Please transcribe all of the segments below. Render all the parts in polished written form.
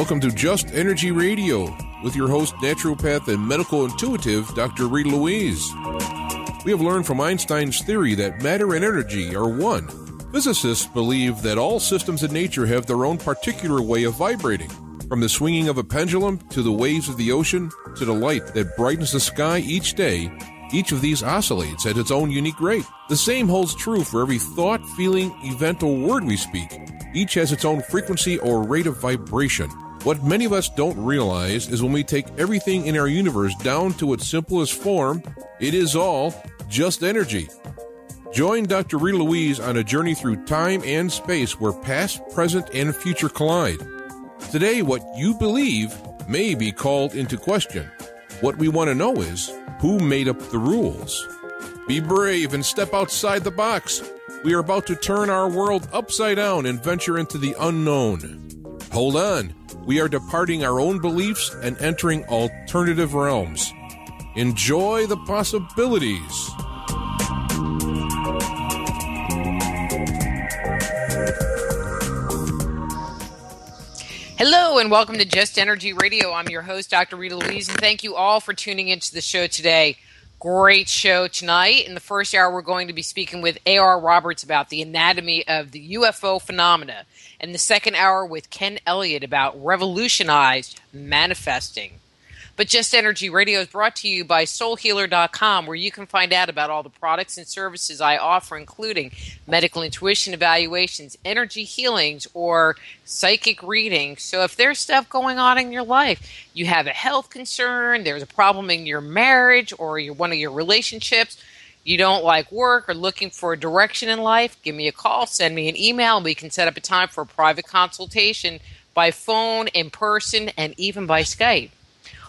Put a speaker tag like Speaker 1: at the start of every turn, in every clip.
Speaker 1: Welcome to Just Energy Radio with your host, naturopath and medical intuitive, Dr. Rita Louise. We have learned from Einstein's theory that matter and energy are one. Physicists believe that all systems in nature have their own particular way of vibrating. From the swinging of a pendulum to the waves of the ocean to the light that brightens the sky each day, each of these oscillates at its own unique rate. The same holds true for every thought, feeling, event, or word we speak. Each has its own frequency or rate of vibration. What many of us don't realize is when we take everything in our universe down to its simplest form, it is all just energy. Join Dr. Rita Louise on a journey through time and space where past, present, and future collide. Today, what you believe may be called into question. What we want to know is, who made up the rules? Be brave and step outside the box. We are about to turn our world upside down and venture into the unknown. Hold on. We are departing our own beliefs and entering alternative realms. Enjoy the possibilities.
Speaker 2: Hello and welcome to Just Energy Radio. I'm your host, Dr. Rita Louise, and thank you all for tuning into the show today. Great show tonight. In the first hour, we're going to be speaking with A.R. Roberts about the anatomy of the UFO phenomena. In the second hour, with Ken Elliott about revolutionized manifesting. But Just Energy Radio is brought to you by SoulHealer.com, where you can find out about all the products and services I offer, including medical intuition evaluations, energy healings, or psychic readings. So if there's stuff going on in your life, you have a health concern, there's a problem in your marriage or one of your relationships, you don't like work or looking for a direction in life, give me a call, send me an email, and we can set up a time for a private consultation by phone, in person, and even by Skype.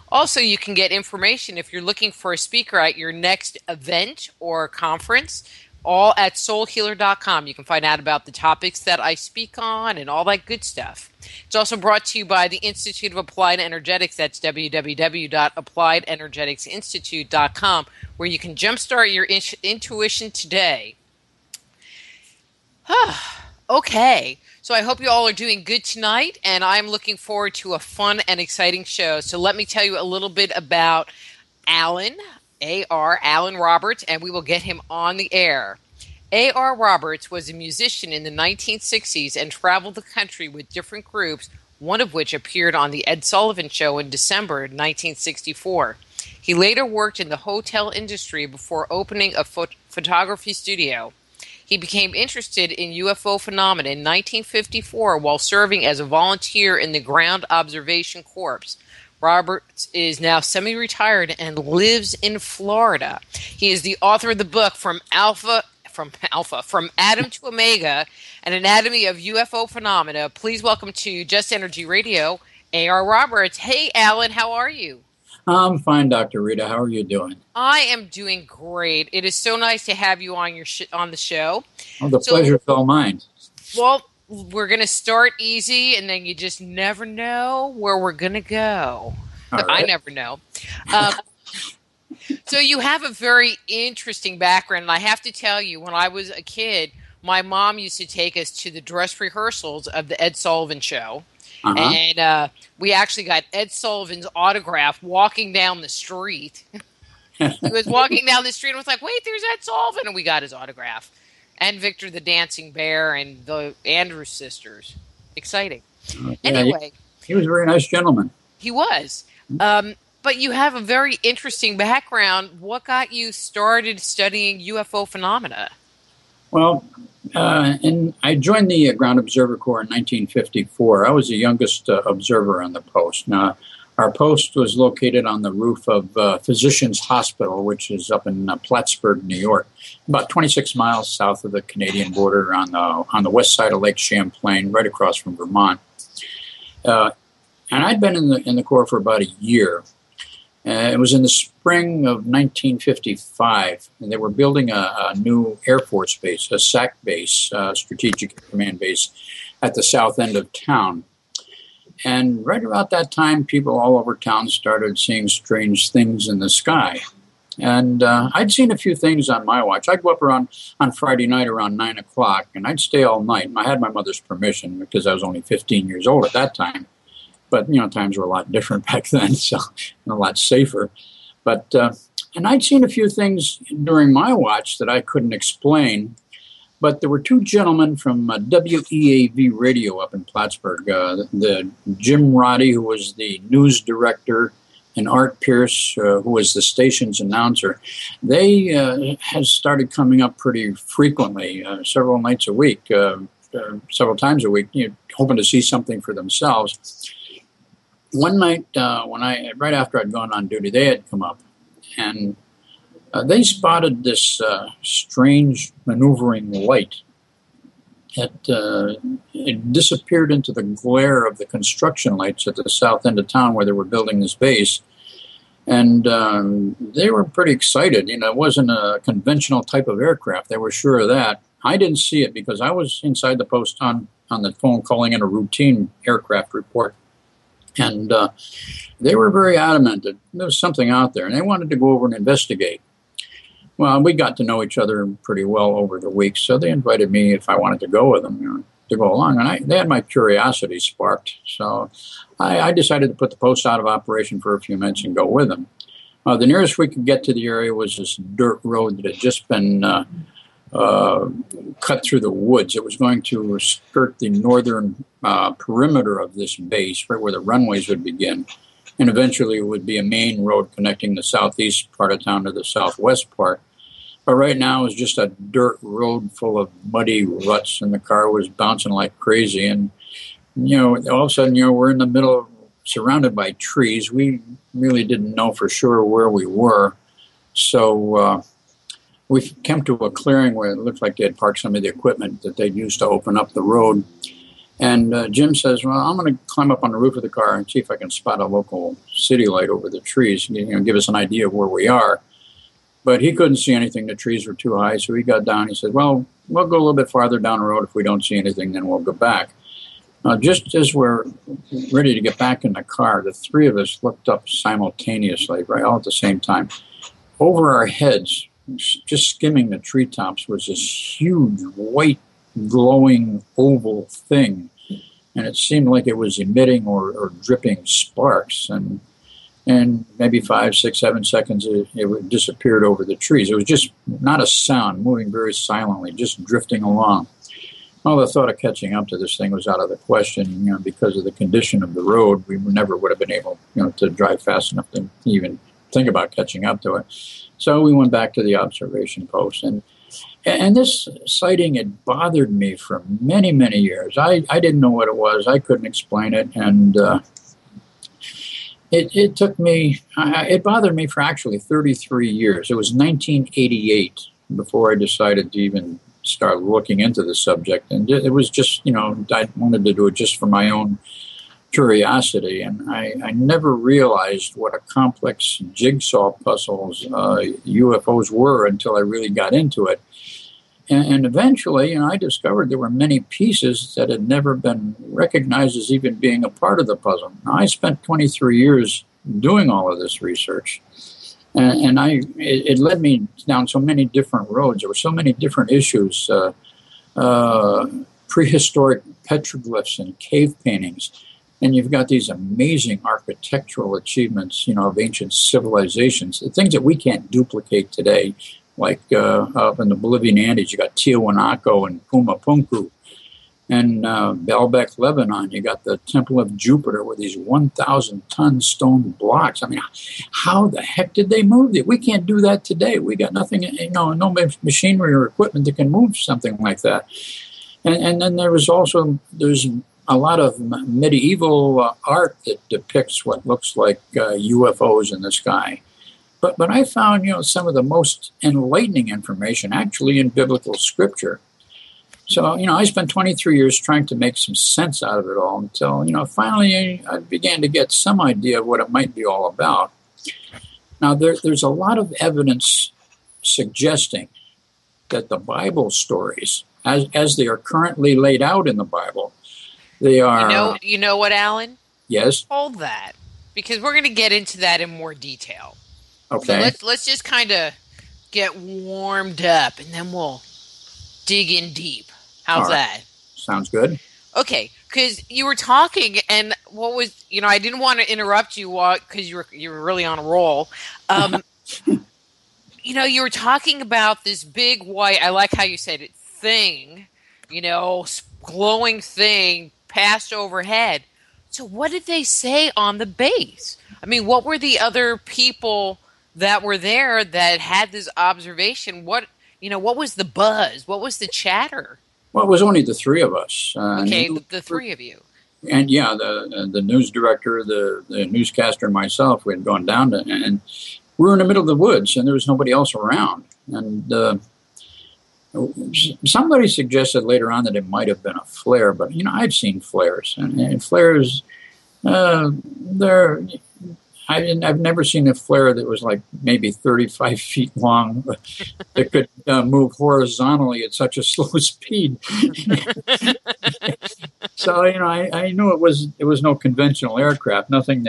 Speaker 2: Also, you can get information if you're looking for a speaker at your next event or conference, all at SoulHealer.com. You can find out about the topics that I speak on and all that good stuff. It's also brought to you by the Institute of Applied Energetics. That's www.appliedenergeticsinstitute.com, where you can jumpstart your intuition today. Okay. So I hope you all are doing good tonight, and I'm looking forward to a fun and exciting show. So let me tell you a little bit about Alan Roberts, and we will get him on the air. A.R. Roberts was a musician in the 1960s and traveled the country with different groups, one of which appeared on The Ed Sullivan Show in December 1964. He later worked in the hotel industry before opening a photography studio. He became interested in UFO phenomena in 1954 while serving as a volunteer in the Ground Observation Corps. Roberts is now semi-retired and lives in Florida. He is the author of the book From Atom to Omega, An Anatomy of UFO Phenomena. Please welcome to Just Energy Radio, A.R. Roberts. Hey, Alan, how are you?
Speaker 3: I'm fine, Dr. Rita. How are you doing?
Speaker 2: I am doing great. It is so nice to have you on on the show.
Speaker 3: Oh, the pleasure is all mine.
Speaker 2: Well, we're going to start easy, and then you just never know where we're going to go.
Speaker 3: Right.
Speaker 2: I never know. So you have a very interesting background, and I have to tell you, when I was a kid, my mom used to take us to the dress rehearsals of the Ed Sullivan Show. Uh-huh. And we actually got Ed Sullivan's autograph walking down the street. He was walking down the street and was like, wait, there's Ed Sullivan. And we got his autograph. And Victor the Dancing Bear and the Andrews sisters. Exciting.
Speaker 3: Yeah,
Speaker 2: anyway.
Speaker 3: He was a very nice gentleman.
Speaker 2: He was. But you have a very interesting background. What got you started studying UFO phenomena?
Speaker 3: Well, and I joined the Ground Observer Corps in 1954. I was the youngest observer on the post. Now, our post was located on the roof of Physicians Hospital, which is up in Plattsburgh, New York, about 26 miles south of the Canadian border on the west side of Lake Champlain, right across from Vermont. And I'd been in the Corps for about a year. It was in the spring of 1955, and they were building a new Air Force base, a SAC base, Strategic Command Base, at the south end of town. And right about that time, people all over town started seeing strange things in the sky. And I'd seen a few things on my watch. I'd go up on Friday night around 9 o'clock, and I'd stay all night. And I had my mother's permission because I was only 15 years old at that time. But, times were a lot different back then, so and a lot safer. But, and I'd seen a few things during my watch that I couldn't explain. But there were two gentlemen from WEAV Radio up in Plattsburgh, the Jim Roddy, who was the news director, and Art Pierce, who was the station's announcer. They had started coming up pretty frequently, several nights a week, several times a week, hoping to see something for themselves. One night, right after I'd gone on duty, they had come up, and they spotted this strange maneuvering light. It disappeared into the glare of the construction lights at the south end of town where they were building this base. And they were pretty excited. It wasn't a conventional type of aircraft. They were sure of that. I didn't see it because I was inside the post on the phone calling in a routine aircraft report. And they were very adamant that there was something out there, and they wanted to go over and investigate. Well, we got to know each other pretty well over the weeks, so they invited me if I wanted to go with them, to go along. And they had my curiosity sparked, so I decided to put the post out of operation for a few minutes and go with them. The nearest we could get to the area was this dirt road that had just been cut through the woods. It was going to skirt the northern perimeter of this base, right where the runways would begin. And eventually it would be a main road connecting the southeast part of town to the southwest part. But right now it's just a dirt road full of muddy ruts, and the car was bouncing like crazy. And, all of a sudden, we're in the middle, surrounded by trees. We really didn't know for sure where we were. So we came to a clearing where it looked like they had parked some of the equipment that they'd used to open up the road. And Jim says, well, I'm going to climb up on the roof of the car and see if I can spot a local city light over the trees, give us an idea of where we are. But he couldn't see anything. The trees were too high. So he got down. He said, well, we'll go a little bit farther down the road. If we don't see anything, then we'll go back. Just as we're ready to get back in the car, the three of us looked up simultaneously, right, all at the same time. Over our heads, just skimming the treetops, was this huge, white, glowing oval thing. And it seemed like it was emitting or dripping sparks. And maybe 5, 6, 7 seconds, it disappeared over the trees. It was just not a sound, moving very silently, just drifting along. Well, the thought of catching up to this thing was out of the question, because of the condition of the road. We never would have been able, to drive fast enough to even think about catching up to it. So we went back to the observation post. And this sighting had bothered me for many, many years. I didn't know what it was. I couldn't explain it. And it took me, it bothered me for actually 33 years. It was 1988 before I decided to even start looking into the subject. And it was just, I wanted to do it just for my own curiosity. And I never realized what a complex jigsaw puzzles UFOs were until I really got into it. And eventually, I discovered there were many pieces that had never been recognized as even being a part of the puzzle. Now, I spent 23 years doing all of this research, and it led me down so many different roads. There were so many different issues, prehistoric petroglyphs and cave paintings. And you've got these amazing architectural achievements, of ancient civilizations, things that we can't duplicate today. Like up in the Bolivian Andes, you got Tiahuanaco and Pumapunku. And Baalbek, Lebanon, you got the Temple of Jupiter with these 1,000-ton stone blocks. I mean, how the heck did they move it? We can't do that today. We got nothing, no machinery or equipment that can move something like that. And then there's a lot of medieval art that depicts what looks like UFOs in the sky. But I found, some of the most enlightening information actually in biblical scripture. So, I spent 23 years trying to make some sense out of it all until, finally I began to get some idea of what it might be all about. Now, there's a lot of evidence suggesting that the Bible stories, as they are currently laid out in the Bible, they are...
Speaker 2: You know what, Alan?
Speaker 3: Yes?
Speaker 2: Hold that, because we're going to get into that in more detail.
Speaker 3: Okay.
Speaker 2: So let's just kind of get warmed up, and then we'll dig in deep. How's that?
Speaker 3: Sounds good.
Speaker 2: Okay. because you were talking, and what was, I didn't want to interrupt you because you were really on a roll. You were talking about this big white, I like how you said it, thing, glowing thing passed overhead. So what did they say on the base? I mean, what were the other people that were there that had this observation? What was the buzz? What was the chatter?
Speaker 3: Well, it was only the three of us.
Speaker 2: Okay, the three of you.
Speaker 3: And yeah, the news director, the newscaster, and myself, we had gone down and we were in the middle of the woods, and there was nobody else around. And somebody suggested later on that it might have been a flare, but I've seen flares, and flares. I've never seen a flare that was like maybe 35 feet long that could move horizontally at such a slow speed. So I knew it was no conventional aircraft, nothing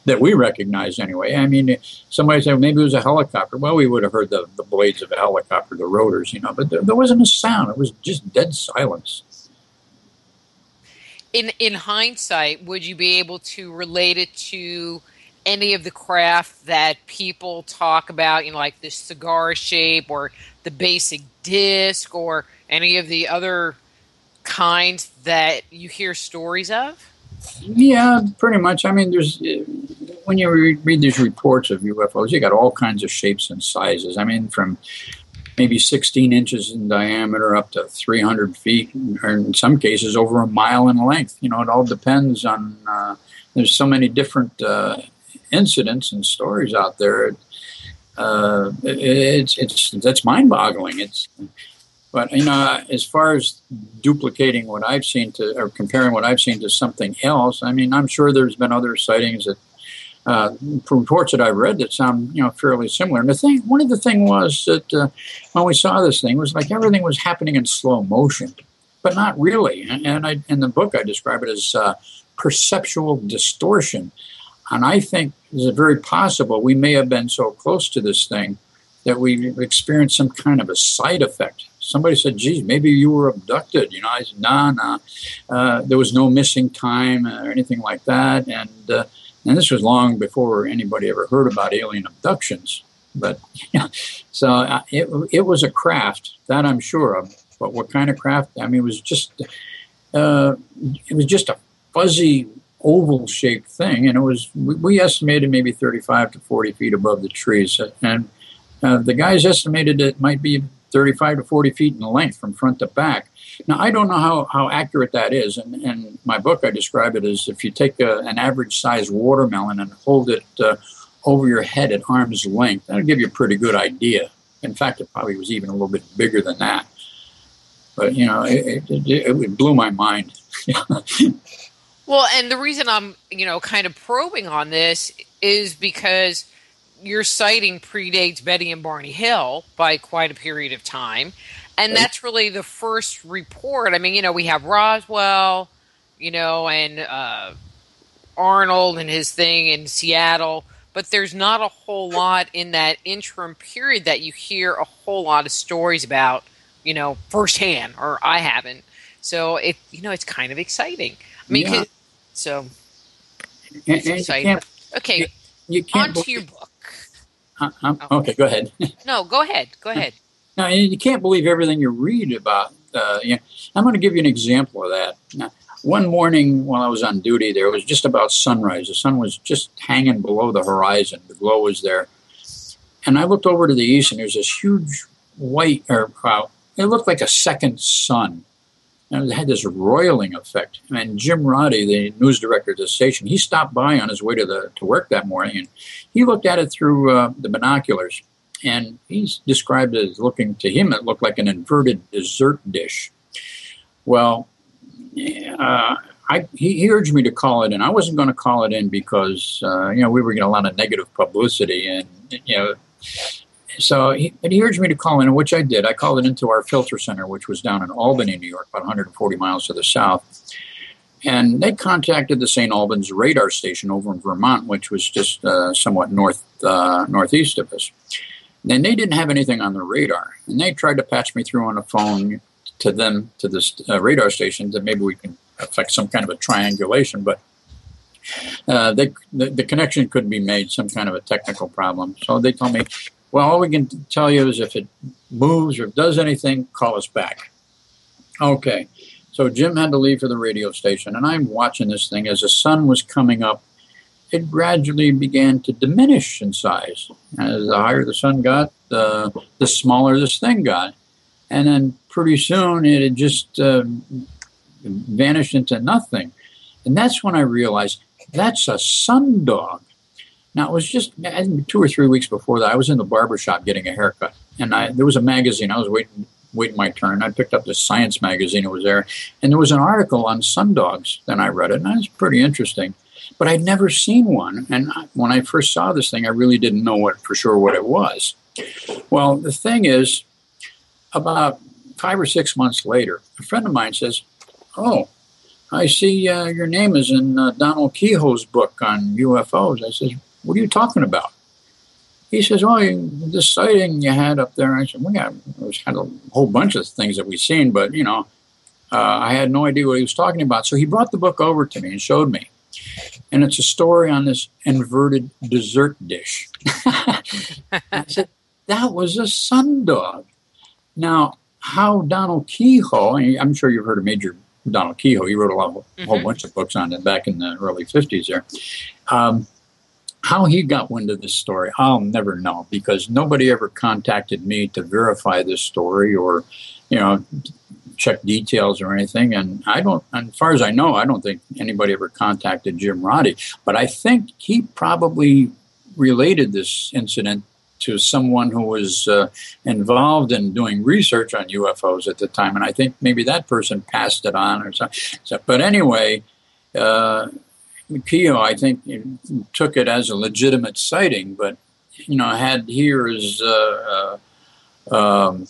Speaker 3: that we recognized anyway. I mean, somebody said maybe it was a helicopter. Well, we would have heard the blades of a helicopter, the rotors, but there wasn't a sound. It was just dead silence.
Speaker 2: In hindsight, would you be able to relate it to any of the craft that people talk about, like the cigar shape or the basic disc or any of the other kinds that you hear stories of?
Speaker 3: Yeah, pretty much. I mean, when you read these reports of UFOs, you got all kinds of shapes and sizes. I mean, from maybe 16 inches in diameter up to 300 feet, or in some cases over a mile in length. It all depends on, there's so many different incidents and stories out there. That's mind-boggling. But as far as duplicating what I've seen or comparing what I've seen to something else, I mean, I'm sure there's been other sightings that reports that I've read that sound, fairly similar. And one of the things was that when we saw this thing, it was like everything was happening in slow motion, but not really. And in the book, I describe it as perceptual distortion. And I think it's very possible we may have been so close to this thing that we experienced some kind of a side effect. Somebody said, geez, maybe you were abducted. I said, nah. There was no missing time or anything like that. And this was long before anybody ever heard about alien abductions. But so it was a craft, that I'm sure of. But what kind of craft? I mean, it was just a fuzzy oval-shaped thing, and we estimated maybe 35 to 40 feet above the trees. And the guys estimated it might be 35 to 40 feet in length from front to back. Now, I don't know how accurate that is. And in my book, I describe it as if you take an average-sized watermelon and hold it over your head at arm's length, that'll give you a pretty good idea. In fact, it probably was even a little bit bigger than that. But, it blew my mind.
Speaker 2: Well, and the reason I'm, kind of probing on this is because your sighting predates Betty and Barney Hill by quite a period of time. And that's really the first report. I mean, we have Roswell, and Arnold and his thing in Seattle, but there's not a whole lot in that interim period that you hear a whole lot of stories about, firsthand, or I haven't. So it's kind of exciting. I mean,
Speaker 3: yeah.
Speaker 2: So it's exciting. Okay,
Speaker 3: you can't
Speaker 2: on to your book.
Speaker 3: Okay, go ahead.
Speaker 2: No, go ahead.
Speaker 3: No, you can't believe everything you read about. I'm going to give you an example of that. Now, one morning while I was on duty, there was just about sunrise. The sun was just hanging below the horizon. The glow was there. And I looked over to the east, and there's this huge white, it looked like a second sun. And it had this roiling effect. And Jim Roddy, the news director of the station, he stopped by on his way to work that morning, and he looked at it through the binoculars. And he's described it as looking, to him, it looked like an inverted dessert dish. Well, he urged me to call it in. I wasn't going to call it in because, we were getting a lot of negative publicity. And, so he urged me to call in, which I did. I called it into our filter center, which was down in Albany, New York, about 140 miles to the south. And they contacted the St. Albans radar station over in Vermont, which was just somewhat northeast of us. And they didn't have anything on the radar. And they tried to patch me through on the phone to this radar station, that maybe we can affect some kind of a triangulation. But the connection couldn't be made, some kind of a technical problem. So they told me, well, all we can tell you is if it moves or does anything, call us back. Okay. So Jim had to leave for the radio station, and I'm watching this thing. As the sun was coming up, it gradually began to diminish in size. As the higher the sun got, the smaller this thing got. And then pretty soon it had just vanished into nothing. And that's when I realized that's a sundog. Now, it was just 2 or 3 weeks before that. I was in the barbershop getting a haircut, and there was a magazine. I was waiting my turn. I picked up this science magazine. It was there, and there was an article on sundogs. Then I read it, and it was pretty interesting. But I'd never seen one, and when I first saw this thing, I really didn't know for sure what it was. Well, the thing is, about 5 or 6 months later, a friend of mine says, "Oh, I see your name is in Donald Kehoe's book on UFOs." I said, "What are you talking about?" He says, "Oh, this sighting you had up there." I said, "Well, yeah, it had a whole bunch of things that we've seen, but, I had no idea what he was talking about." So he brought the book over to me and showed me. And it's a story on this inverted dessert dish. I said, that was a sundog. Now, how Donald Kehoe, I'm sure you've heard of Major Donald Kehoe. He wrote a whole bunch of books on it back in the early 50s there. How he got wind of this story, I'll never know, because nobody ever contacted me to verify this story or, check details or anything. And as far as I know, I don't think anybody ever contacted Jim Roddy. But I think he probably related this incident to someone who was involved in doing research on UFOs at the time. And I think maybe that person passed it on or something. But anyway, Kehoe, I think, took it as a legitimate sighting, but, had here as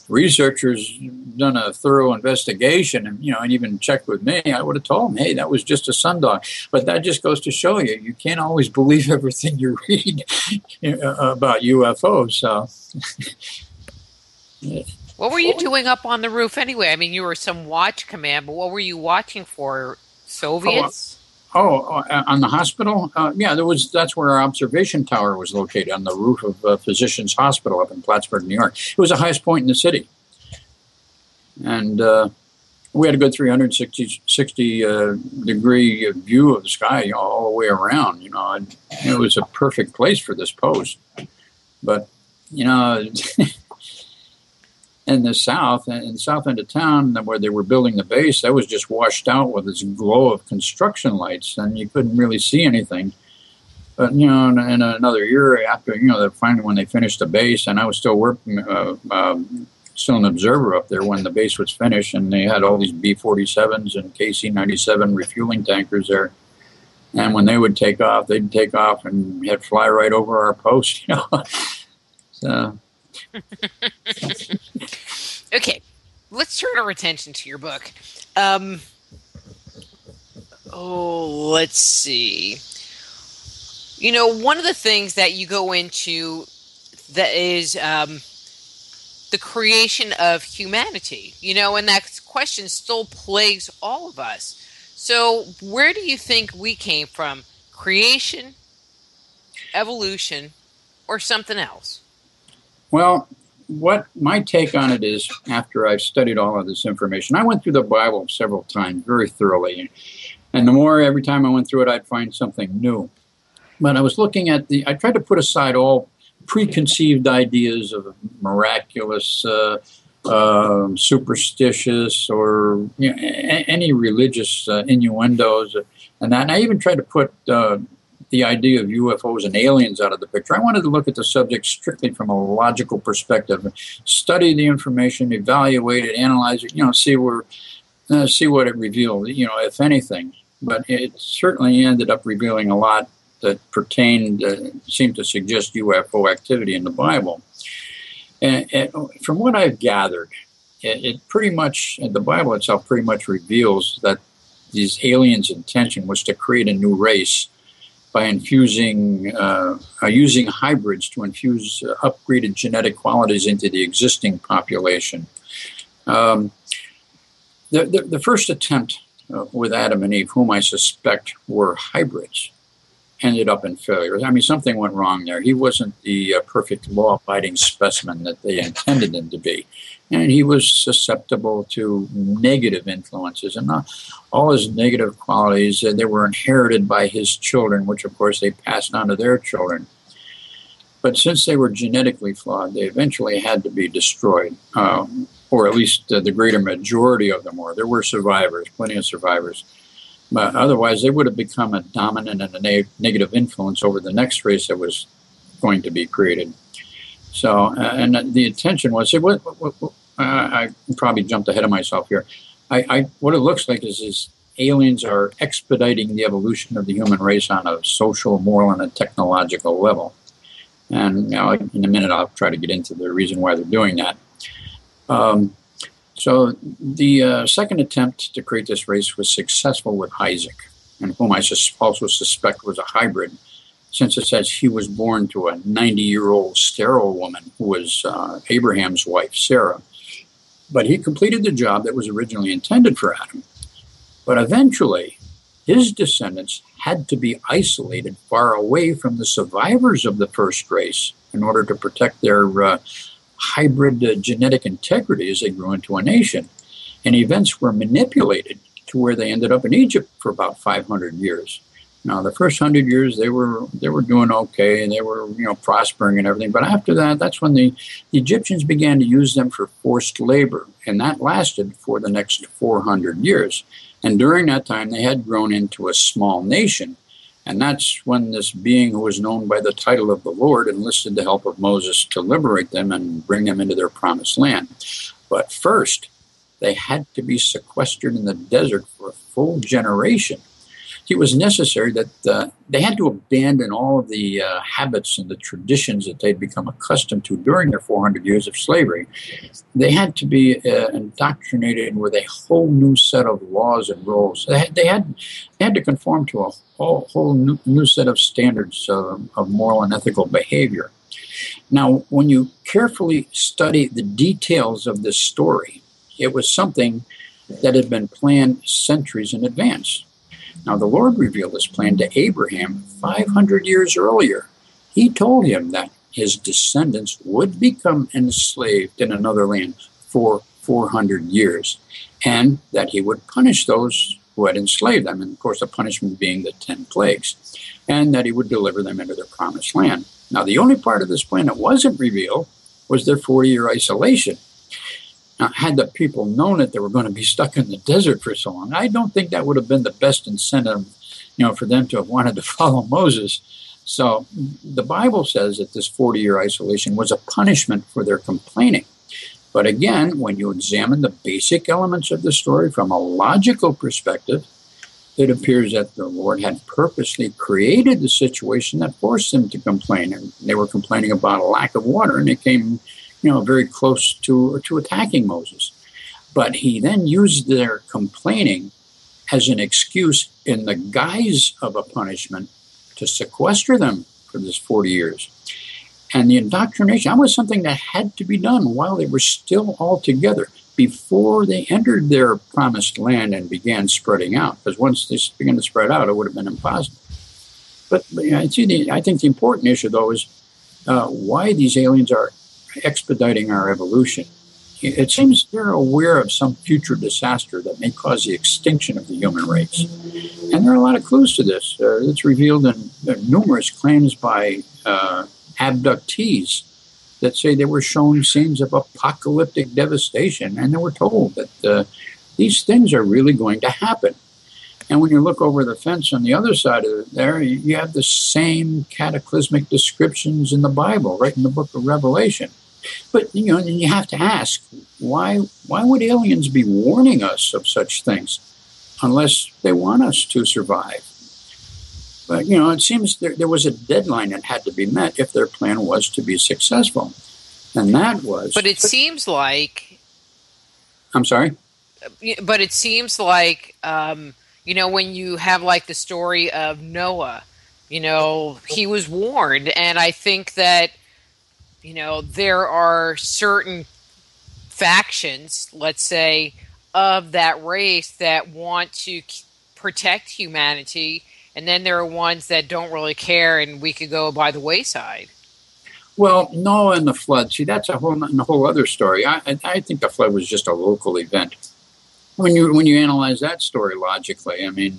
Speaker 3: researchers done a thorough investigation and, and even checked with me, I would have told them, hey, that was just a sundog. But that just goes to show you can't always believe everything you read about UFOs. So,
Speaker 2: what were you doing up on the roof anyway? I mean, you were some watch command, but what were you watching for? Soviets?
Speaker 3: On the hospital? Yeah, that's where our observation tower was located, on the roof of Physicians Hospital up in Plattsburgh, New York. It was the highest point in the city. And we had a good 360-degree view of the sky all the way around. It was a perfect place for this post. But, in the south end of town where they were building the base, that was just washed out with this glow of construction lights, and you couldn't really see anything. But, in another year after, finally when they finished the base, and I was still working, still an observer up there when the base was finished, and they had all these B-47s and KC-97 refueling tankers there. And when they would take off, they'd take off and he'd fly right over our post, So...
Speaker 2: Okay, let's turn our attention to your book. Let's see. One of the things that you go into that is the creation of humanity, and that question still plagues all of us. So where do you think we came from? Creation, evolution, or something else?
Speaker 3: Well, what my take on it is, after I've studied all of this information, I went through the Bible several times very thoroughly. And every time I went through it, I'd find something new. But I was looking at I tried to put aside all preconceived ideas of miraculous, superstitious, or any religious innuendos and that. And I even tried to put the idea of UFOs and aliens out of the picture. I wanted to look at the subject strictly from a logical perspective, study the information, evaluate it, analyze it, see what it revealed, if anything. But it certainly ended up revealing a lot that seemed to suggest UFO activity in the Bible. And from what I've gathered, it pretty much, the Bible itself pretty much reveals that these aliens' intention was to create a new race by using hybrids to infuse upgraded genetic qualities into the existing population. The first attempt with Adam and Eve, whom I suspect were hybrids, ended up in failure. I mean, something went wrong there. He wasn't the perfect law-abiding specimen that they intended him to be. And he was susceptible to negative influences. And all his negative qualities, they were inherited by his children, which, of course, they passed on to their children. But since they were genetically flawed, they eventually had to be destroyed, or at least the greater majority of them were. There were survivors, plenty of survivors. But otherwise, they would have become a dominant and a negative influence over the next race that was going to be created. So, and the intention was, I probably jumped ahead of myself here. What it looks like is aliens are expediting the evolution of the human race on a social, moral, and a technological level. And in a minute, I'll try to get into the reason why they're doing that. So the second attempt to create this race was successful with Isaac, and whom I also suspect was a hybrid, since it says he was born to a 90-year-old sterile woman who was Abraham's wife, Sarah. But he completed the job that was originally intended for Adam. But eventually, his descendants had to be isolated far away from the survivors of the first race in order to protect their hybrid genetic integrity as they grew into a nation. And events were manipulated to where they ended up in Egypt for about 500 years. Now, the first 100 years, they were doing okay, and they were prospering and everything. But after that, that's when the Egyptians began to use them for forced labor, and that lasted for the next 400 years. And during that time, they had grown into a small nation. And that's when this being who was known by the title of the Lord enlisted the help of Moses to liberate them and bring them into their promised land. But first, they had to be sequestered in the desert for a full generation. It was necessary that they had to abandon all of the habits and the traditions that they'd become accustomed to during their 400 years of slavery. They had to be indoctrinated with a whole new set of laws and rules. They had to conform to a whole new set of standards of moral and ethical behavior. Now, when you carefully study the details of this story, it was something that had been planned centuries in advance. Now, the Lord revealed this plan to Abraham 500 years earlier. He told him that his descendants would become enslaved in another land for 400 years, and that he would punish those who had enslaved them, and of course the punishment being the 10 plagues, and that he would deliver them into their promised land. Now, the only part of this plan that wasn't revealed was their 40-year isolation. Now, had the people known that they were going to be stuck in the desert for so long, I don't think that would have been the best incentive, for them to have wanted to follow Moses. So the Bible says that this 40-year isolation was a punishment for their complaining. But again, when you examine the basic elements of the story from a logical perspective, it appears that the Lord had purposely created the situation that forced them to complain. And they were complaining about a lack of water, and they came very close to attacking Moses. But he then used their complaining as an excuse in the guise of a punishment to sequester them for this 40 years. And the indoctrination, that was something that had to be done while they were still all together, before they entered their promised land and began spreading out. Because once they began to spread out, it would have been impossible. But I think the important issue, though, is why these aliens are expediting our evolution. It seems they're aware of some future disaster that may cause the extinction of the human race. And there are a lot of clues to this. It's revealed in numerous claims by abductees that say they were shown scenes of apocalyptic devastation, and they were told that these things are really going to happen. And when you look over the fence on the other side of it there, you have the same cataclysmic descriptions in the Bible, right in the book of Revelation. But, you have to ask, why would aliens be warning us of such things unless they want us to survive? But, it seems there was a deadline that had to be met if their plan was to be successful. And that was...
Speaker 2: But it seems like...
Speaker 3: I'm sorry?
Speaker 2: But it seems like, when you have like the story of Noah, he was warned. And I think that, there are certain factions, let's say, of that race that want to protect humanity, and then there are ones that don't really care, and we could go by the wayside.
Speaker 3: Well, Noah and the flood. See, that's a whole other story. I think the flood was just a local event. When you analyze that story logically, I mean,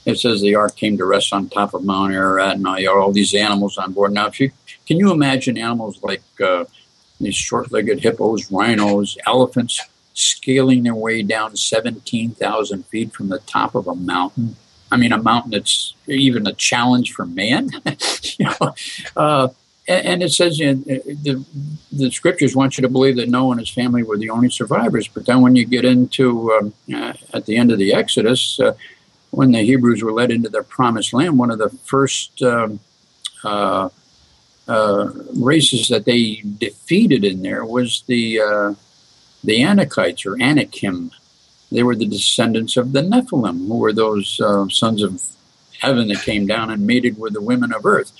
Speaker 3: it says the ark came to rest on top of Mount Ararat, and you have all these animals on board. Now, can you imagine animals like these short-legged hippos, rhinos, elephants scaling their way down 17,000 feet from the top of a mountain? I mean, a mountain that's even a challenge for man. And it says the scriptures want you to believe that Noah and his family were the only survivors. But then when you get into, at the end of the Exodus, when the Hebrews were led into their promised land, one of the first races that they defeated in there was the Anakites, or Anakim. They were the descendants of the Nephilim, who were those sons of heaven that came down and mated with the women of earth.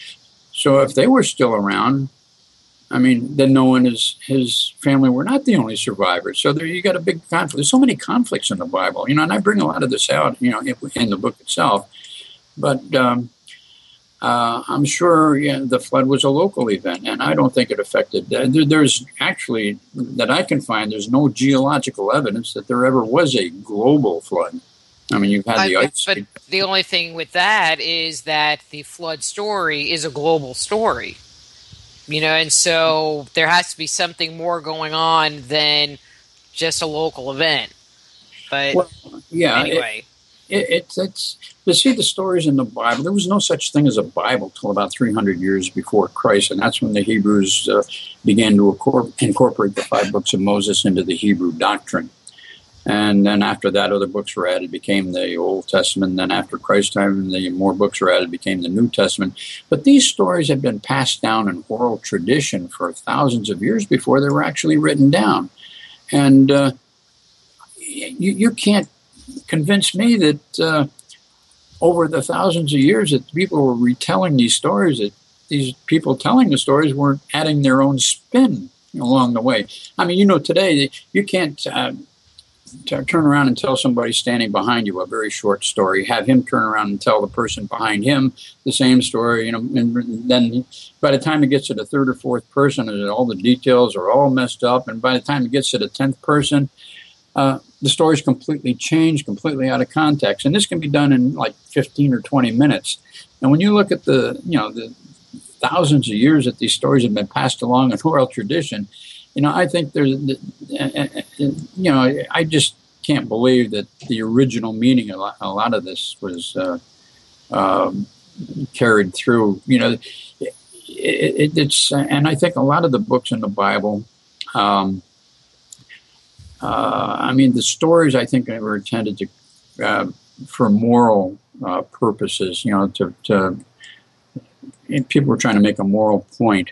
Speaker 3: So if they were still around, I mean, then Noah and his family were not the only survivors. So there you got a big conflict. There's so many conflicts in the Bible, and I bring a lot of this out, in the book itself. But I'm sure the flood was a local event, and I don't think it affected. There's actually, that I can find, there's no geological evidence that there ever was a global flood. I mean, you've had the ice.
Speaker 2: But the only thing with that is that the flood story is a global story, and so there has to be something more going on than just a local event. But anyway.
Speaker 3: It's to see the stories in the Bible. There was no such thing as a Bible till about 300 years before Christ, and that's when the Hebrews began to incorporate the 5 books of Moses into the Hebrew doctrine. And then after that, other books were added, became the Old Testament. Then after Christ's time, the more books were added, became the New Testament. But these stories have been passed down in oral tradition for thousands of years before they were actually written down. And you can't convince me that over the thousands of years that people were retelling these stories, that these people telling the stories weren't adding their own spin along the way. I mean, today you can't turn around and tell somebody standing behind you a very short story, have him turn around and tell the person behind him the same story, and then by the time it gets to the third or fourth person, all the details are all messed up, and by the time it gets to the 10th person, the story's completely changed, completely out of context. And this can be done in like 15 or 20 minutes. And when you look at the thousands of years that these stories have been passed along in oral tradition, I think there's, I just can't believe that the original meaning of a lot of this was carried through. It's, and I think a lot of the books in the Bible, the stories, I think, were intended to for moral purposes. People were trying to make a moral point,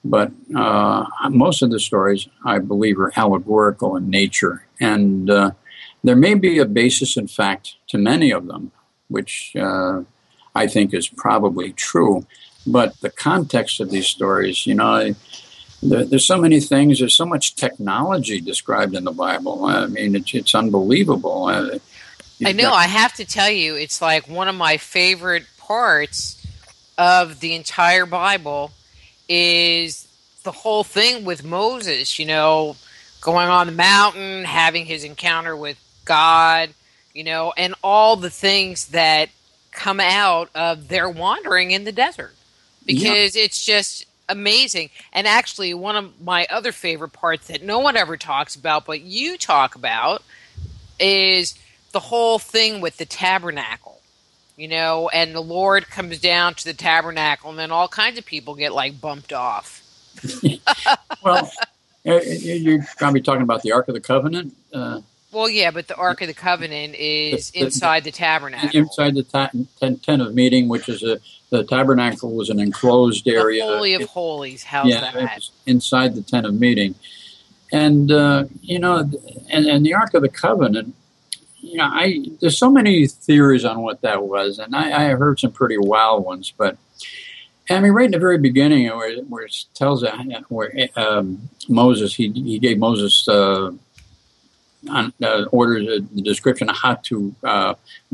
Speaker 3: but most of the stories, I believe, are allegorical in nature, and there may be a basis in fact to many of them, which I think is probably true. But the context of these stories, there's so many things. There's so much technology described in the Bible. I mean, it's unbelievable.
Speaker 2: I know. I have to tell you, it's like one of my favorite parts of the entire Bible is the whole thing with Moses, going on the mountain, having his encounter with God, and all the things that come out of their wandering in the desert. Because it's just amazing. And actually, one of my other favorite parts that no one ever talks about, but you talk about, is the whole thing with the tabernacle. And the Lord comes down to the tabernacle, and then all kinds of people get bumped off.
Speaker 3: Well, you're probably talking about the Ark of the Covenant.
Speaker 2: Well, yeah, but the Ark of the Covenant is inside the tabernacle.
Speaker 3: Inside the tent of meeting, which is the tabernacle was an enclosed area.
Speaker 2: The Holy of Holies. How's that? It was
Speaker 3: inside the tent of meeting, and and the Ark of the Covenant. There's so many theories on what that was, and I heard some pretty wild ones. But I mean, right in the very beginning, where it tells where Moses, he gave Moses orders, the description of how to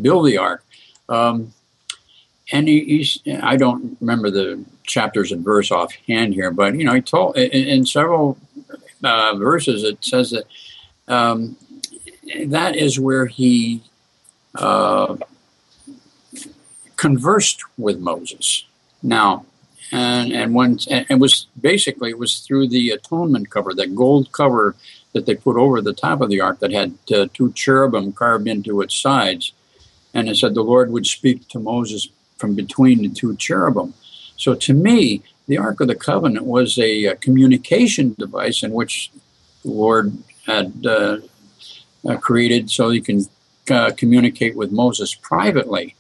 Speaker 3: build the ark. And I don't remember the chapters and verse offhand here, but he told in several verses it says that that is where he conversed with Moses. Now, and it was through the atonement cover, that gold cover that they put over the top of the ark that had two cherubim carved into its sides. And it said the Lord would speak to Moses from between the two cherubim. So to me, the Ark of the Covenant was a communication device in which the Lord had created so he can communicate with Moses privately.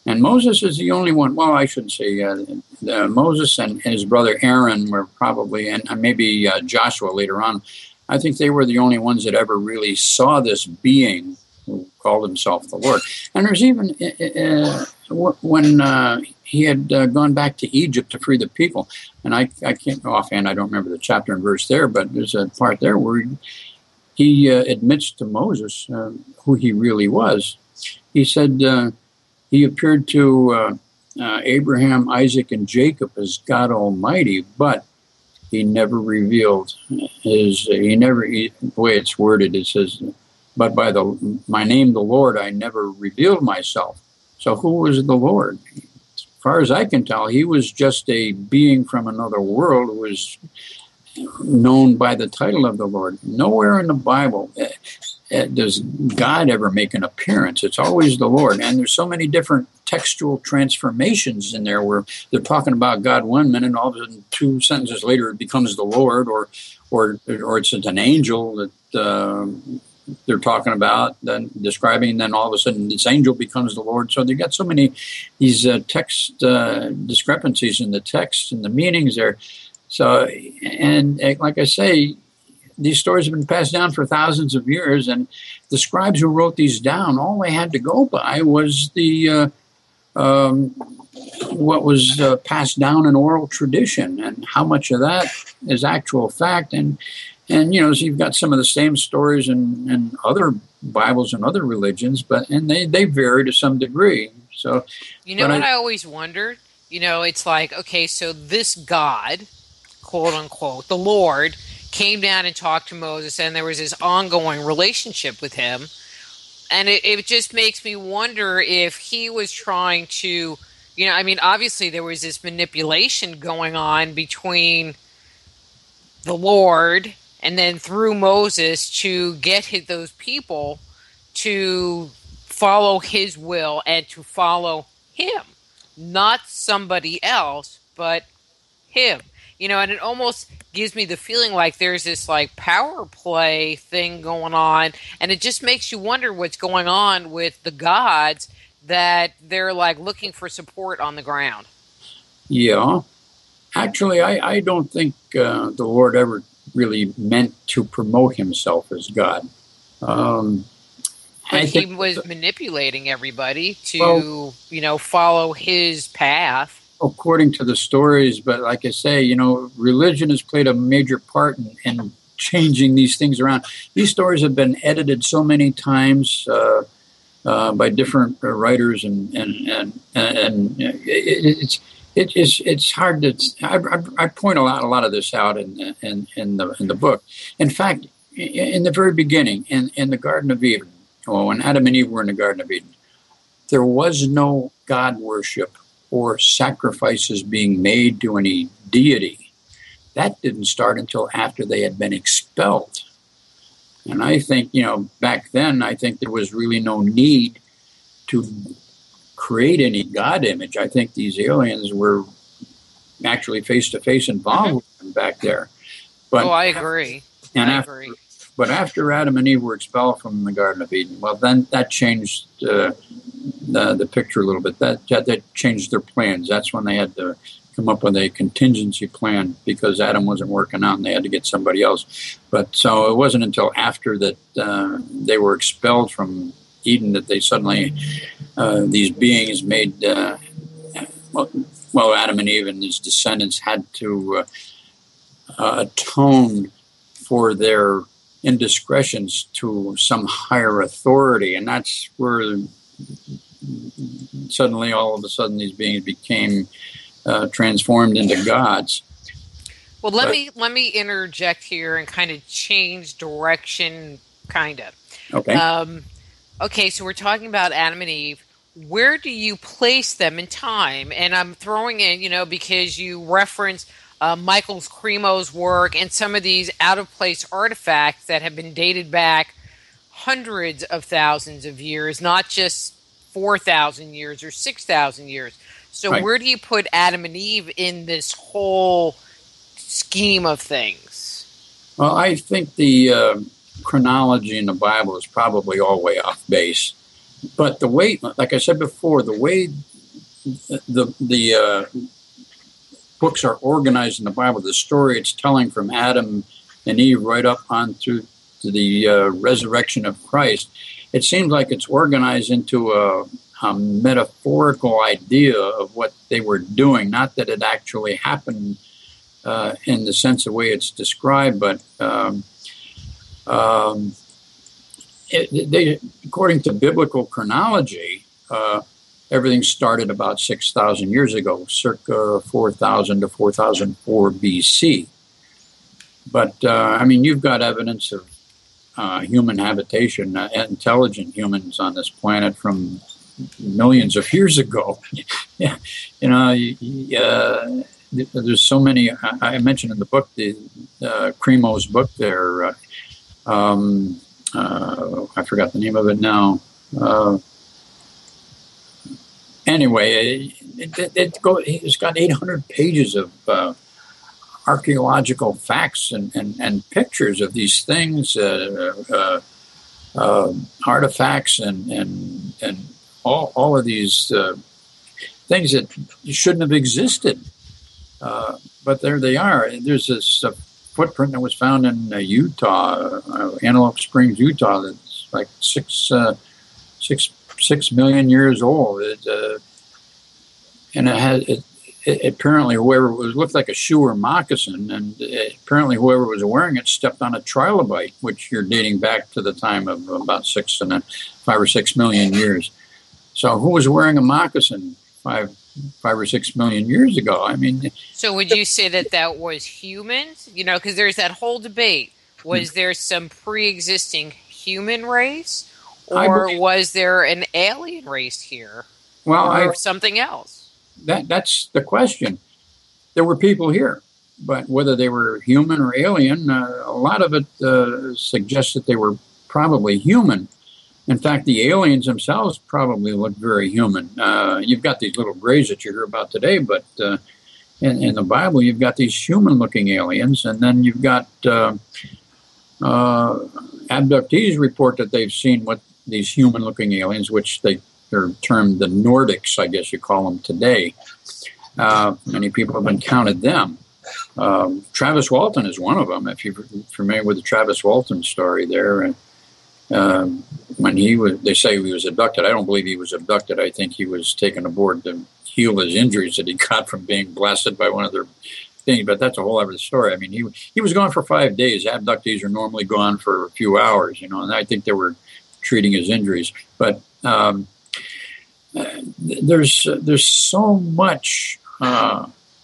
Speaker 3: And Moses is the only one, well, I shouldn't say, Moses and his brother Aaron were probably, and maybe Joshua later on, I think they were the only ones that ever really saw this being who called himself the Lord. And there's even, when he had gone back to Egypt to free the people, and I can't offhand, I don't remember the chapter and verse there, but there's a part there where he admits to Moses who he really was. He said he appeared to Abraham, Isaac, and Jacob as God Almighty, but he never revealed the way it's worded, it says, but by my name, the Lord, I never revealed myself. So who was the Lord? As far as I can tell, he was just a being from another world who was known by the title of the Lord. Nowhere in the Bible does God ever make an appearance. It's always the Lord. And there's so many different textual transformations in there where they're talking about God one minute, and all of a sudden 2 sentences later it becomes the Lord, or it's an angel that they're talking about, then describing, and then all of a sudden this angel becomes the Lord. So they got so many these text discrepancies in the text and the meanings there. So, and like I say, these stories have been passed down for thousands of years, and the scribes who wrote these down, all they had to go by was the what was passed down in oral tradition, and how much of that is actual fact. And so you've got some of the same stories in other Bibles and other religions, and they vary to some degree. So,
Speaker 2: what I always wondered, it's like, okay, so this God, quote unquote, the Lord, came down and talked to Moses, and there was this ongoing relationship with him. And it just makes me wonder if he was trying to, obviously there was this manipulation going on between the Lord and then through Moses to get those people to follow his will and to follow him, not somebody else, but him. And it almost gives me the feeling like there's this like power play thing going on, and it just makes you wonder what's going on with the gods, that they're like looking for support on the ground. Yeah.
Speaker 3: Actually, I don't think the Lord ever really meant to promote himself as God.
Speaker 2: But he was manipulating everybody to, follow his path.
Speaker 3: According to the stories, but like I say, religion has played a major part in changing these things around. These stories have been edited so many times by different writers, and it's hard to. I point a lot of this out in the book. In fact, in the very beginning, in the Garden of Eden, when Adam and Eve were in the Garden of Eden, there was no God worship or sacrifices being made to any deity. That didn't start until after they had been expelled. And I think, back then, I think there was really no need to create any God image. I think these aliens were actually face-to-face involved with them back there. But,
Speaker 2: I agree.
Speaker 3: But after Adam and Eve were expelled from the Garden of Eden, well, then that changed the picture a little bit. That changed their plans. That's when they had to come up with a contingency plan because Adam wasn't working out and they had to get somebody else. But so it wasn't until after that they were expelled from Eden that they suddenly, these beings made, Adam and Eve and his descendants had to atone for their indiscretions to some higher authority, and that's where suddenly, all of a sudden, these beings became transformed into gods.
Speaker 2: Well, let me interject here and kind of change direction, kind of.
Speaker 3: Okay.
Speaker 2: Okay, so we're talking about Adam and Eve. Where do you place them in time? And I'm throwing in, because you reference Michael Cremo's work and some of these out-of-place artifacts that have been dated back hundreds of thousands of years, not just 4,000 years or 6,000 years. So
Speaker 3: Right.
Speaker 2: where do you put Adam and Eve in this whole scheme of things?
Speaker 3: Well, I think the chronology in the Bible is probably all way off base. But the way, like I said before, the way the books are organized in the Bible, the story it's telling from Adam and Eve right up on to the resurrection of Christ, it seems like it's organized into a metaphorical idea of what they were doing. Not that it actually happened in the sense of the way it's described, but according to biblical chronology, everything started about 6,000 years ago, circa 4,000 to 4,004 BC. But, you've got evidence of human habitation, intelligent humans on this planet from millions of years ago. There's so many. I mentioned in the book, Cremo's book there, I forgot the name of it now. Anyway, it's got 800 pages of archaeological facts and pictures of these things, artifacts, and all of these things that shouldn't have existed. But there they are. There's this footprint that was found in Utah, Antelope Springs, Utah, that's like 6 million years old. And it apparently whoever it looked like a shoe or moccasin, and apparently whoever was wearing it stepped on a trilobite, which you're dating back to the time of about 5 or 6 million years. So who was wearing a moccasin 5 or 6 million years ago?
Speaker 2: So would you say that was humans? Because there's that whole debate. Was there some pre-existing human race, or was there an alien race here, or something else?
Speaker 3: That's the question. There were people here, but whether they were human or alien, a lot of it suggests that they were probably human. In fact, the aliens themselves probably look very human. You've got these little grays that you hear about today, but in the Bible, you've got these human-looking aliens, and then you've got abductees report that they've seen what these human-looking aliens, which they're termed the Nordics, I guess you call them today. Many people have encountered them. Travis Walton is one of them. If you're familiar with the Travis Walton story there, when they say he was abducted. I don't believe he was abducted. I think he was taken aboard to heal his injuries that he got from being blasted by one of their things. But that's a whole other story. He was gone for 5 days. Abductees are normally gone for a few hours, and I think they were treating his injuries. But there's so much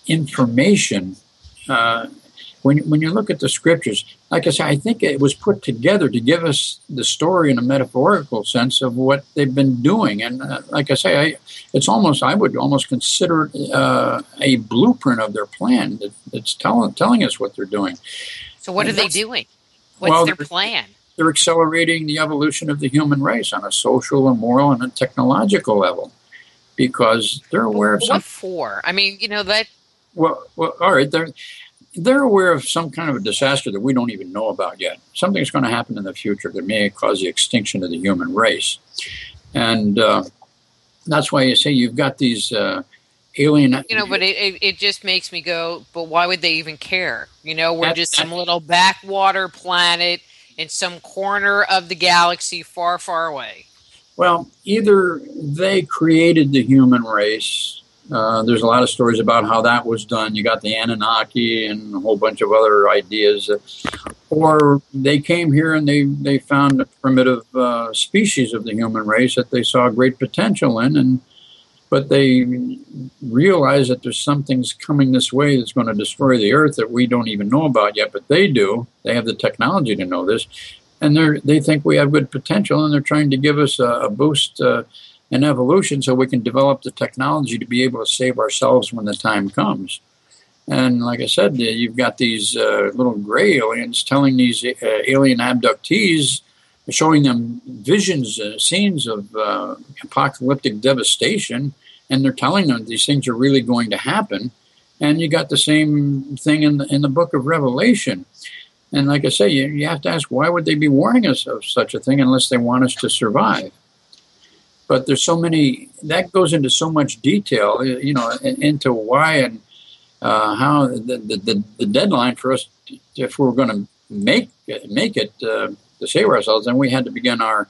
Speaker 3: information when you look at the scriptures. Like I say, I think it was put together to give us the story in a metaphorical sense of what they've been doing. And like I say, I would almost consider it a blueprint of their plan that's telling us what they're doing.
Speaker 2: So what are they doing? What's their plan?
Speaker 3: They're accelerating the evolution of the human race on a social and moral and a technological level, because they're aware of
Speaker 2: something. What for? That.
Speaker 3: Well, all right. They're aware of some kind of a disaster that we don't even know about yet. Something's going to happen in the future that may cause the extinction of the human race. And that's why you say you've got these alien...
Speaker 2: but it just makes me go, but why would they even care? We're just some little backwater planet in some corner of the galaxy far, far away.
Speaker 3: Well, either they created the human race. There's a lot of stories about how that was done. You got the Anunnaki and a whole bunch of other ideas. or they came here and they found a primitive species of the human race that they saw great potential in, but they realize that there's something's coming this way that's going to destroy the earth that we don't even know about yet, but they do. They have the technology to know this, and they think we have good potential, and they're trying to give us a boost in evolution so we can develop the technology to be able to save ourselves when the time comes. And like I said, you've got these little gray aliens telling these alien abductees, showing them visions, scenes of apocalyptic devastation, and they're telling them these things are really going to happen. And you got the same thing in the book of Revelation. And like I say, you have to ask, why would they be warning us of such a thing unless they want us to survive? But there's so many, that goes into so much detail, into why and how the deadline for us, if we're going to make it to save ourselves, then we had to begin our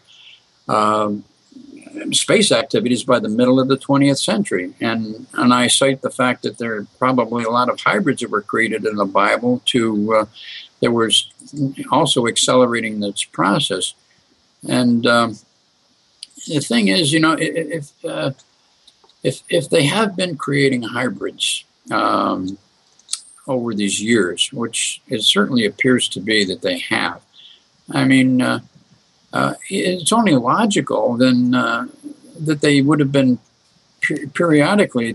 Speaker 3: space activities by the middle of the 20th century. And I cite the fact that there are probably a lot of hybrids that were created in the Bible that were also accelerating this process. And the thing is, if they have been creating hybrids over these years, which it certainly appears to be that they have. I mean, it's only logical then that they would have been periodically